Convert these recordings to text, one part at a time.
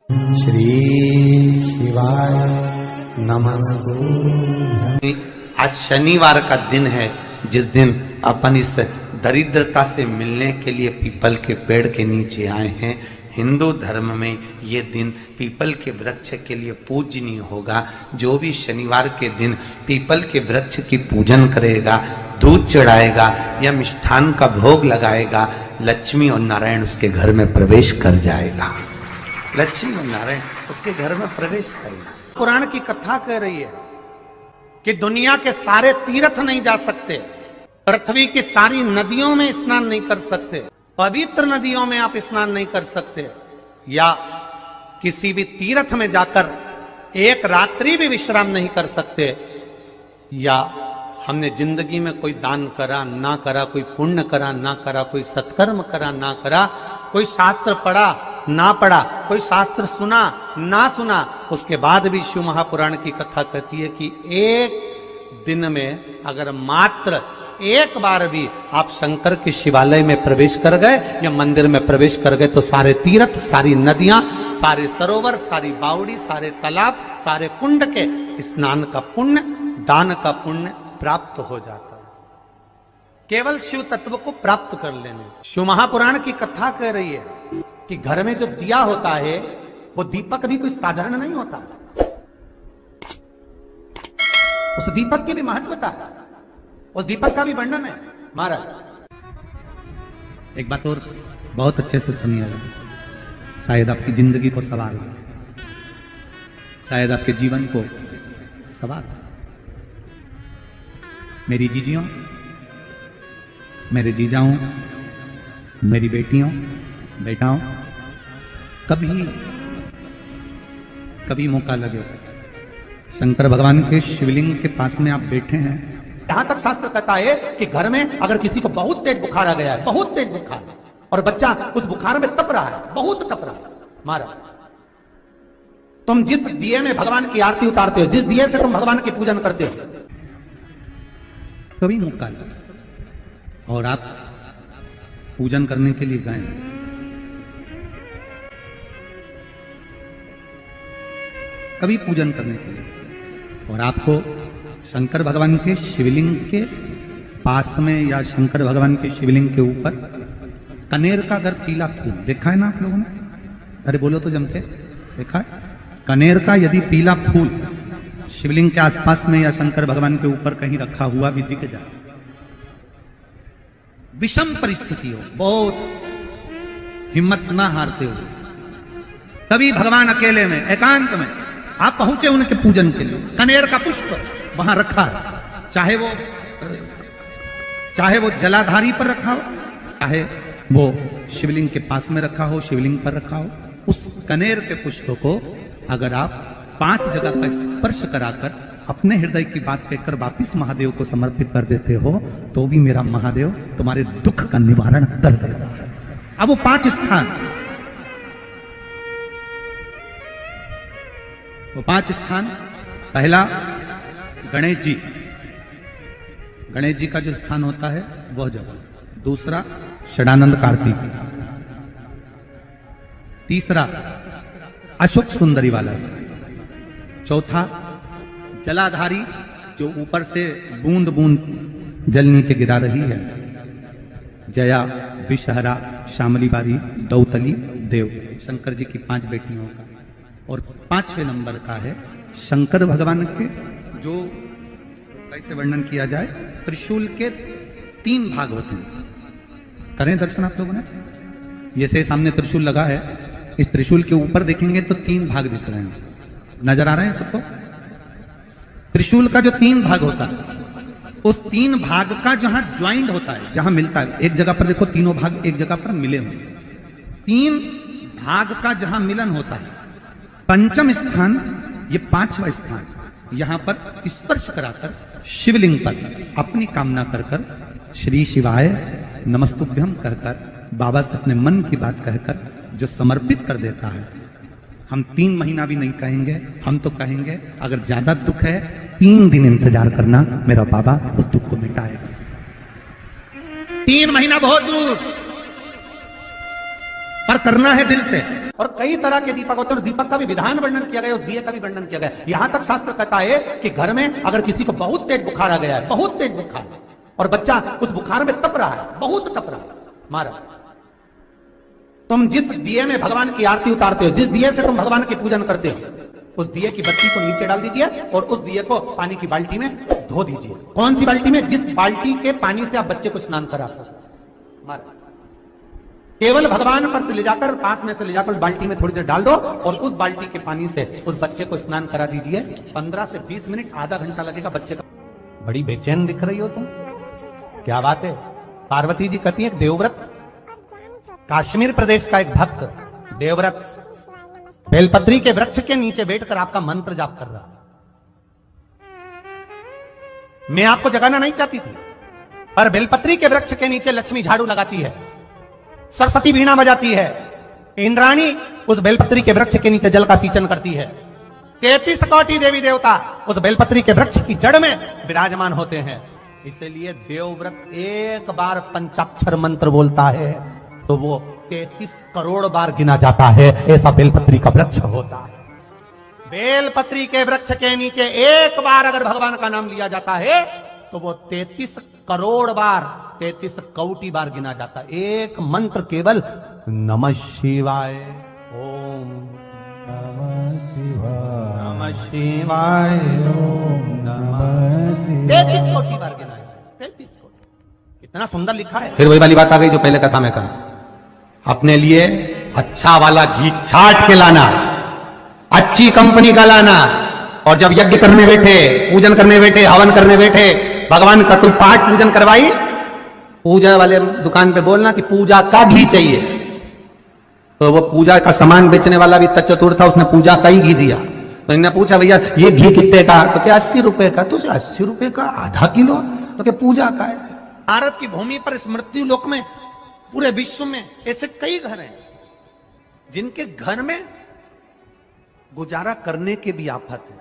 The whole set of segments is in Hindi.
श्री शिवाय नमस्ते। आज शनिवार का दिन है, जिस दिन अपन इस दरिद्रता से मिलने के लिए पीपल के पेड़ के नीचे आए हैं। हिंदू धर्म में ये दिन पीपल के वृक्ष के लिए पूजनीय होगा। जो भी शनिवार के दिन पीपल के वृक्ष की पूजन करेगा, दूध चढ़ाएगा या मिष्ठान का भोग लगाएगा, लक्ष्मी और नारायण उसके घर में प्रवेश कर जाएगा। लक्ष्मी और नारायण उसके घर में प्रवेश करेगा। पुराण की कथा कह रही है कि दुनिया के सारे तीर्थ नहीं जा सकते, पृथ्वी की सारी नदियों में स्नान नहीं कर सकते, पवित्र नदियों में आप स्नान नहीं कर सकते, या किसी भी तीर्थ में जाकर एक रात्रि भी विश्राम नहीं कर सकते, या हमने जिंदगी में कोई दान करा ना करा, कोई पुण्य करा ना करा, कोई सत्कर्म करा ना करा, कोई शास्त्र पढ़ा ना पढ़ा, कोई शास्त्र सुना ना सुना, उसके बाद भी शिव महापुराण की कथा कहती है कि एक दिन में अगर मात्र एक बार भी आप शंकर के शिवालय में प्रवेश कर गए या मंदिर में प्रवेश कर गए तो सारे तीर्थ, सारी नदियां, सारे सरोवर, सारी बावड़ी, सारे तालाब, सारे कुंड के स्नान का पुण्य, दान का पुण्य प्राप्त हो जाता है। केवल शिव तत्व को प्राप्त कर लेने। शिव महापुराण की कथा कह रही है कि घर में जो दिया होता है वो दीपक भी कोई साधारण नहीं होता, उस दीपक की भी महत्वता है, उस दीपक का भी वर्णन है। महाराज एक बात और बहुत अच्छे से सुनिएगा, शायद आपकी जिंदगी को सवार हो, शायद आपके जीवन को सवार हो। मेरी जीजियों, मेरे जीजाओं, मेरी बेटियों, बेटाओं, कभी मौका लगे, शंकर भगवान के शिवलिंग के पास में आप बैठे हैं। यहां तक शास्त्र कहता है कि घर में अगर किसी को बहुत तेज बुखार आ गया है, बहुत तेज बुखार, और बच्चा उस बुखार में तप रहा है, बहुत तप रहा है, महाराज तुम जिस दिए में भगवान की आरती उतारते हो, जिस दिए से तुम भगवान की पूजन करते हो, कभी मौका लगे और आप पूजन करने के लिए गए, कभी पूजन करने के लिए, और आपको शंकर भगवान के शिवलिंग के पास में या शंकर भगवान के शिवलिंग के ऊपर कनेर का अगर पीला फूल देखा है ना आप लोगों ने, अरे बोलो तो जम के, देखा है? कनेर का यदि पीला फूल शिवलिंग के आसपास में या शंकर भगवान के ऊपर कहीं रखा हुआ भी दिख जाए, विषम परिस्थिति हो, बहुत हिम्मत ना हारते हो, तभी भगवान अकेले में एकांत में आप पहुंचे उनके पूजन के लिए, कनेर का पुष्प वहां रखा है, चाहे वो जलाधारी पर रखा हो, चाहे वो शिवलिंग के पास में रखा हो, शिवलिंग पर रखा हो, उस कनेर के पुष्प को अगर आप 5 जगह का स्पर्श कराकर अपने हृदय की बात कहकर वापिस महादेव को समर्पित कर देते हो, तो भी मेरा महादेव तुम्हारे दुख का निवारण कर देता है। अब वो 5 स्थान, वो 5 स्थान, पहला गणेश जी, गणेश जी का जो स्थान होता है वह जगह, दूसरा षडानंद कार्तिक, तीसरा अशोक सुंदरी वाला स्थान, चौथा जलाधारी जो ऊपर से बूंद बूंद जल नीचे गिरा रही है, जया, विषहरा, शामली बारी, दौतली, देव, शंकर जी की 5 बेटियों का, और 5वें नंबर का है शंकर भगवान के, जो कैसे वर्णन किया जाए, त्रिशूल के 3 भाग होते हैं। करें दर्शन आप लोगों ने, ये से सामने त्रिशूल लगा है, इस त्रिशूल के ऊपर देखेंगे तो 3 भाग दिख रहे हैं, नजर आ रहे हैं सबको? त्रिशूल का जो 3 भाग होता है, उस 3 भाग का जहां ज्वाइंट होता है, जहां मिलता है, एक जगह पर देखो तीनों भाग एक जगह पर मिले हुए, 3 भाग का जहां मिलन होता है, पंचम स्थान, ये 5वां स्थान, यहां पर स्पर्श कराकर शिवलिंग पर अपनी कामना कर कर श्री शिवाय नमस्तुभ्यम कहकर बाबा से अपने मन की बात कहकर जो समर्पित कर देता है, हम 3 महीना भी नहीं कहेंगे, हम तो कहेंगे अगर ज्यादा दुख है 3 दिन इंतजार करना, मेरा बाबा उस दुख को मिटाएगा। 3 महीना बहुत दूर, पर करना है दिल से। और कई तरह के दीपक होते हैं, दीपक का भी विधान वर्णन किया गया, उस दिए का भी वर्णन किया गया। यहां तक शास्त्र कहता है कि घर में अगर किसी को बहुत तेज बुखार आ गया है, बहुत तेज बुखार, और बच्चा उस बुखार में तप रहा है, बहुत तप रहा है, मारा, तुम जिस दिए में भगवान की आरती उतारते हो, जिस दिए से तुम भगवान की पूजन करते हो, उस दिए की बत्ती को नीचे डाल दीजिए और उस दिए को पानी की बाल्टी में धो दीजिए। कौन सी बाल्टी में? जिस बाल्टी के पानी से आप बच्चे को स्नान करा सको। मारा, केवल भगवान पर से ले जाकर, पास में से ले जाकर उस बाल्टी में थोड़ी देर डाल दो और उस बाल्टी के पानी से उस बच्चे को स्नान करा दीजिए। 15 से 20 मिनट, आधा घंटा लगेगा बच्चे का। बड़ी बेचैन दिख रही हो तुम, क्या बात है? पार्वती जी कहती है देवव्रत, कश्मीर प्रदेश का एक भक्त देवव्रत बेलपत्री के वृक्ष के नीचे बैठकर आपका मंत्र जाप कर रहा। मैं आपको जगाना नहीं चाहती थी, पर बेलपत्री के वृक्ष के नीचे लक्ष्मी झाड़ू लगाती है, सरस्वती वीणा बजाती है, इंद्राणी उस बेलपत्री के वृक्ष के नीचे जल का सिंचन करती है, 33 कोटि देवी देवता उस बेलपत्री के वृक्ष की जड़ में विराजमान होते हैं। इसलिए देवव्रत एक बार पंचाक्षर मंत्र बोलता है तो वो 33 करोड़ बार गिना जाता है, ऐसा बेलपत्री का वृक्ष होता है। बेलपत्री के वृक्ष के नीचे एक बार अगर भगवान का नाम लिया जाता है तो वो 33 करोड़ बार, 33 कोटि बार गिना जाता है। एक मंत्र केवल नमः शिवाय, ओम नमः शिवाय, नमः शिवाय, ओम नमः शिवाय, 33 कोटि बार गिना है, 33 कोटि। इतना सुंदर लिखा है। फिर वही वाली बात आ गई जो पहले कथा में कहा, अपने लिए अच्छा वाला घी छाट के लाना, अच्छी कंपनी का लाना, और जब यज्ञ करने बैठे, पूजन करने बैठे, हवन करने बैठे, भगवान का कोई पाठ पूजन करवाई, पूजा वाले दुकान पे बोलना कि पूजा का घी चाहिए। तो वो पूजा का सामान बेचने वाला भी चतुर था, उसने पूजा का ही घी दिया। तो इन्होंने पूछा भैया ये घी कितने का? तो क्या 80 रुपए का? तो 80 रुपए का आधा किलो? तो क्या पूजा का है? भारत की भूमि पर इस मृत्यु लोक में, पूरे विश्व में ऐसे कई घर हैं जिनके घर में गुजारा करने के भी आफत है,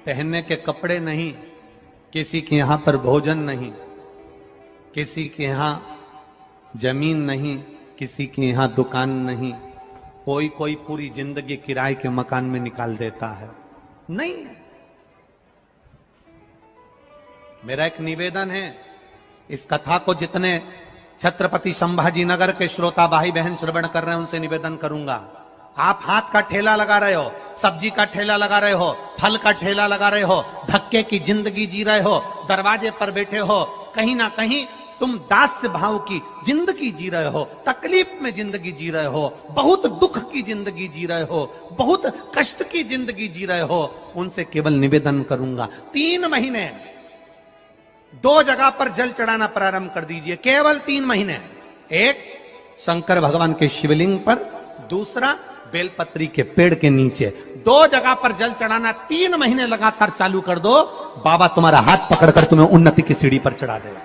पहनने के कपड़े नहीं, किसी के यहां पर भोजन नहीं, किसी के यहां जमीन नहीं, किसी के यहां दुकान नहीं, कोई कोई पूरी जिंदगी किराए के मकान में निकाल देता है। नहीं, मेरा एक निवेदन है, इस कथा को जितने छत्रपति संभाजी नगर के श्रोता भाई बहन श्रवण कर रहे हैं उनसे निवेदन करूंगा, आप हाथ का ठेला लगा रहे हो, सब्जी का ठेला लगा रहे हो, फल का ठेला लगा रहे हो, धक्के की जिंदगी जी रहे हो, दरवाजे पर बैठे हो, कहीं ना कहीं तुम दास्य भाव की जिंदगी जी रहे हो, तकलीफ में जिंदगी जी रहे हो, बहुत दुख की जिंदगी जी रहे हो, बहुत कष्ट की जिंदगी जी रहे हो, उनसे केवल निवेदन करूंगा 3 महीने 2 जगह पर जल चढ़ाना प्रारंभ कर दीजिए, केवल 3 महीने। एक शंकर भगवान के शिवलिंग पर, दूसरा बेलपत्री के पेड़ के नीचे, 2 जगह पर जल चढ़ाना 3 महीने लगातार चालू कर दो, बाबा तुम्हारा हाथ पकड़कर तुम्हें उन्नति की सीढ़ी पर चढ़ा देगा।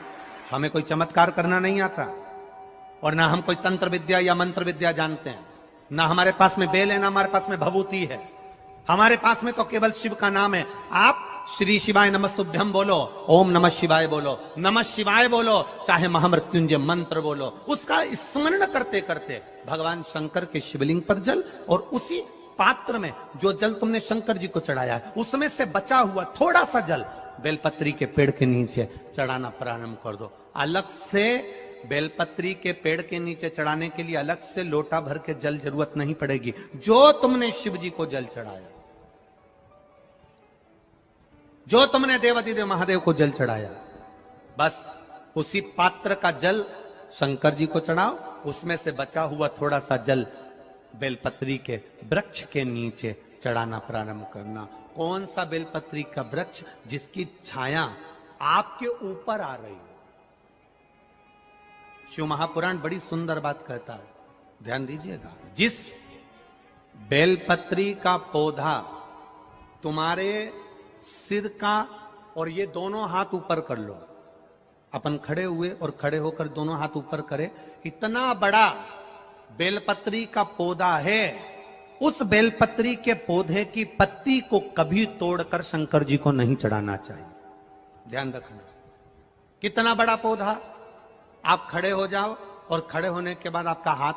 हमें कोई चमत्कार करना नहीं आता, और ना हम कोई तंत्र विद्या या मंत्र विद्या जानते हैं, ना हमारे पास में बेल है, ना हमारे पास में भभूति है, हमारे पास में तो केवल शिव का नाम है। आप श्री शिवाय नमस्तुभ्यम बोलो, ओम नमः शिवाय बोलो, नमः शिवाय बोलो, चाहे महामृत्युंजय मंत्र बोलो, उसका स्मरण करते करते भगवान शंकर के शिवलिंग पर जल, और उसी पात्र में जो जल तुमने शंकर जी को चढ़ाया है उसमें से बचा हुआ थोड़ा सा जल बेलपत्री के पेड़ के नीचे चढ़ाना प्रारंभ कर दो। अलग से बेलपत्री के पेड़ के नीचे चढ़ाने के लिए अलग से लोटा भर के जल जरूरत नहीं पड़ेगी। जो तुमने शिव जी को जल चढ़ाया, जो तुमने देवाधिदेव महादेव को जल चढ़ाया, बस उसी पात्र का जल शंकर जी को चढ़ाओ, उसमें से बचा हुआ थोड़ा सा जल बेलपत्री के वृक्ष के नीचे चढ़ाना प्रारंभ करना। कौन सा बेलपत्री का वृक्ष? जिसकी छाया आपके ऊपर आ रही है। शिव महापुराण बड़ी सुंदर बात कहता है, ध्यान दीजिएगा। जिस बेलपत्री का पौधा तुम्हारे सिर का, और ये दोनों हाथ ऊपर कर लो, अपन खड़े हुए और खड़े होकर दोनों हाथ ऊपर करे, इतना बड़ा बेलपत्री का पौधा है, उस बेलपत्री के पौधे की पत्ती को कभी तोड़कर शंकर जी को नहीं चढ़ाना चाहिए। ध्यान रखना, कितना बड़ा पौधा। आप खड़े हो जाओ और खड़े होने के बाद आपका हाथ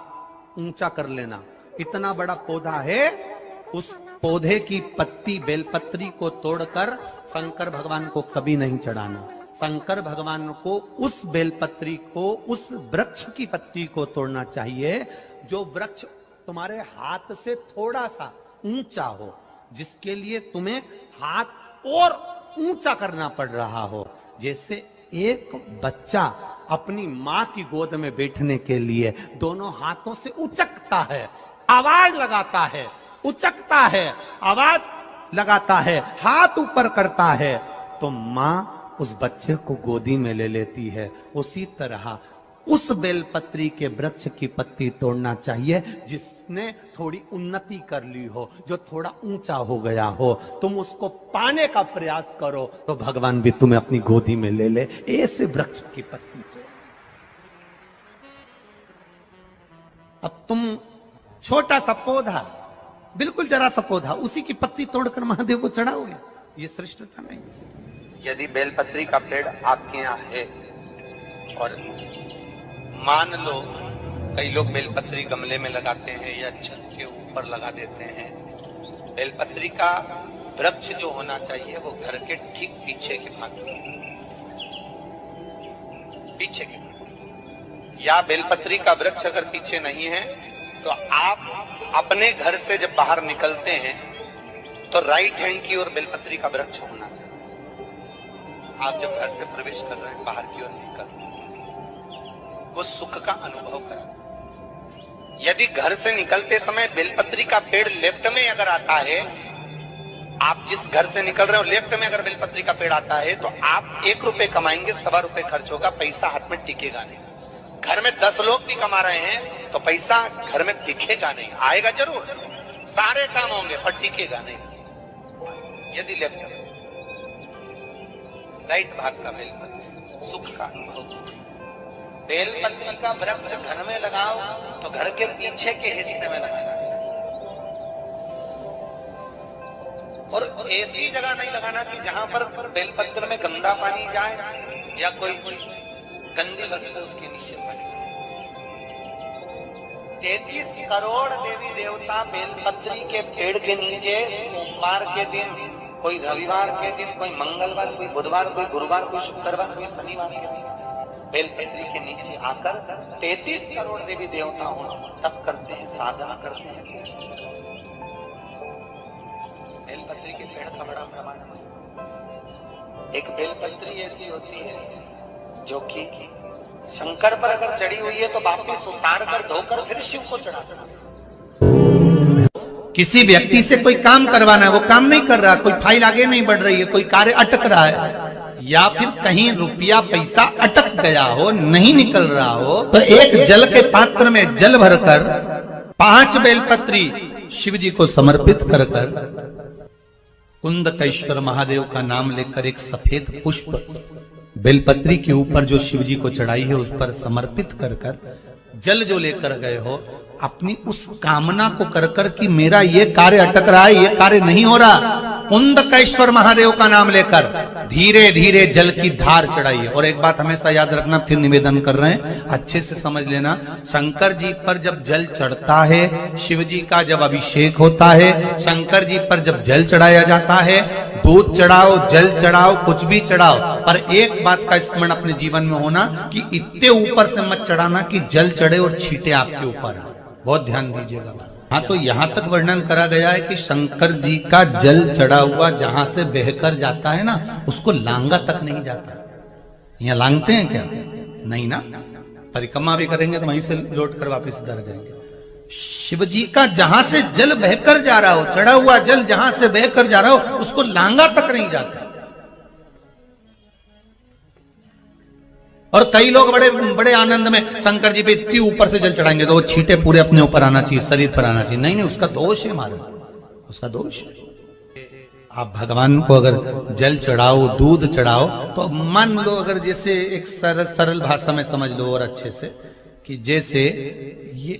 ऊंचा कर लेना। इतना बड़ा पौधा है, उस पौधे की पत्ती बेलपत्री को तोड़कर शंकर भगवान को कभी नहीं चढ़ाना। शंकर भगवान को उस बेलपत्री को, उस वृक्ष की पत्ती को तोड़ना चाहिए जो वृक्ष तुम्हारे हाथ से थोड़ा सा ऊंचा हो, जिसके लिए तुम्हें हाथ और ऊंचा करना पड़ रहा हो। जैसे एक बच्चा अपनी मां की गोद में बैठने के लिए दोनों हाथों से उचकता है, आवाज लगाता है, उचकता है, आवाज लगाता है, हाथ ऊपर करता है, तो मां उस बच्चे को गोदी में ले लेती है। उसी तरह उस बेलपत्री के वृक्ष की पत्ती तोड़ना चाहिए जिसने थोड़ी उन्नति कर ली हो, जो थोड़ा ऊंचा हो गया हो। तुम उसको पाने का प्रयास करो तो भगवान भी तुम्हें अपनी गोदी में ले ले। ऐसे वृक्ष की पत्ती तोड़। अब तुम छोटा सा पौधा, बिल्कुल जरा सा पौधा, उसी की पत्ती तोड़कर महादेव को चढ़ाओगे, ये श्रेष्ठता नहीं। यदि बेलपत्री का पेड़ आपके यहाँ है और मान लो कई लोग बेलपत्री गमले में लगाते हैं या छत के ऊपर लगा देते हैं, बेलपत्री का वृक्ष जो होना चाहिए वो घर के ठीक पीछे के भाग में, पीछे के भाग। या बेलपत्री का वृक्ष अगर पीछे नहीं है तो आप अपने घर से जब बाहर निकलते हैं तो राइट हैंड की ओर बेलपत्री का वृक्ष होना चाहिए। आप जब घर से प्रवेश कर रहे हैं, बाहर की ओर निकल रहे हैं, वो सुख का अनुभव करें। यदि घर से निकलते समय बेलपत्री का पेड़ लेफ्ट में अगर आता है, आप जिस घर से निकल रहे हो लेफ्ट में अगर बेलपत्री का पेड़ आता है तो आप 1 रुपए कमाएंगे, 1.25 रुपए खर्च होगा, पैसा हाथ में टिकेगा नहीं। घर में 10 लोग भी कमा रहे हैं तो पैसा घर में दिखेगा नहीं, आएगा जरूर, सारे काम होंगे पर टिकेगा नहीं। यदि लेफ्ट राइट भाग का बेलपत्री सुख का अनुभव। बेलपत्री का वृक्ष घर में लगाओ तो घर के पीछे के हिस्से में लगाना चाहिए, और ऐसी जगह नहीं लगाना कि जहां पर बेलपत्र में गंदा पानी जाए या कोई गंदी वस्तु उसके नीचे पड़े। 33 करोड़ देवी देवता बेलपत्री के पेड़ के नीचे सोमवार के दिन, कोई रविवार के दिन, कोई मंगलवार, कोई बुधवार, कोई गुरुवार, कोई शुक्रवार, कोई शनिवार के दिन बेलपत्री के नीचे आकर 33 करोड़ देवी देवता हो तप करते हैं, साधना करते हैं। बेलपत्री के पेड़ का बड़ा प्रमाण है। एक बेलपत्री ऐसी होती है जो कि शंकर पर अगर चढ़ी हुई है तो वापिस उतार कर धोकर फिर शिव को चढ़ा सकते। किसी व्यक्ति से कोई काम करवाना है, वो काम नहीं कर रहा, कोई फाइल आगे नहीं बढ़ रही है, कोई कार्य अटक रहा है, या फिर कहीं रुपया पैसा अटक गया हो, नहीं निकल रहा हो, तो एक जल के पात्र में जल भरकर 5 बेलपत्री शिव जी को समर्पित कर कुंदकेश्वर महादेव का नाम लेकर एक सफेद पुष्प बेलपत्री के ऊपर जो शिव जी को चढ़ाई है उस पर समर्पित कर जल जो लेकर गए हो, अपनी उस कामना को कर कि मेरा ये कार्य अटक रहा है, ये कार्य नहीं हो रहा, कुंदकेश्वर महादेव का नाम लेकर धीरे धीरे जल की धार चढ़ाइए। और एक बात हमेशा याद रखना, फिर निवेदन कर रहे हैं, अच्छे से समझ लेना, शंकर जी पर जब जल चढ़ता है, शिव जी का जब अभिषेक होता है, शंकर जी पर जब जल चढ़ाया जाता है, दूध चढ़ाओ, जल चढ़ाओ, कुछ भी चढ़ाओ, पर एक बात का स्मरण अपने जीवन में होना कि इतने ऊपर से मत चढ़ाना कि जल चढ़े और छींटे आपके ऊपर। बहुत ध्यान दीजिएगा। हाँ, तो यहां तक वर्णन करा गया है कि शंकर जी का जल चढ़ा हुआ जहां से बहकर जाता है ना, उसको लांगा तक नहीं जाता। यहाँ लांगते हैं क्या? नहीं ना, परिक्रमा भी करेंगे तो वहीं से लौट कर वापिस इधर जाएंगे। शिव जी का जहां से जल बहकर जा रहा हो, चढ़ा हुआ जल जहां से बहकर जा रहा हो, उसको लांगा तक नहीं जाता। और कई लोग बड़े बड़े आनंद में शंकर जी पे इतनी ऊपर से जल चढ़ाएंगे तो वो छींटे पूरे अपने ऊपर आना चाहिए, शरीर पर आना चाहिए। नहीं नहीं, उसका दोष है महाराज, उसका दोष है। आप भगवान को अगर जल चढ़ाओ, दूध चढ़ाओ, तो मान लो अगर जैसे एक सरल भाषा में समझ लो और अच्छे से, कि जैसे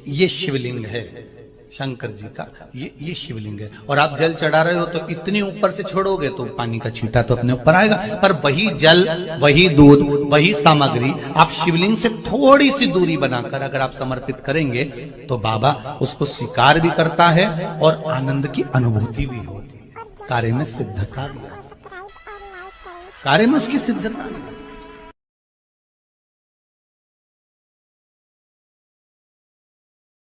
ये शिवलिंग है, शंकर जी का ये शिवलिंग है। और आप जल चढ़ा रहे हो तो इतनी ऊपर से छोड़ोगे तो पानी का छींटा तो अपने ऊपर आएगा, पर वही जल, वही दूध, वही सामग्री आप शिवलिंग से थोड़ी सी दूरी बनाकर अगर आप समर्पित करेंगे तो बाबा उसको स्वीकार भी करता है और आनंद की अनुभूति भी होती है। कार्य में सिद्धता भी, कार्य में उसकी सिद्धता भी।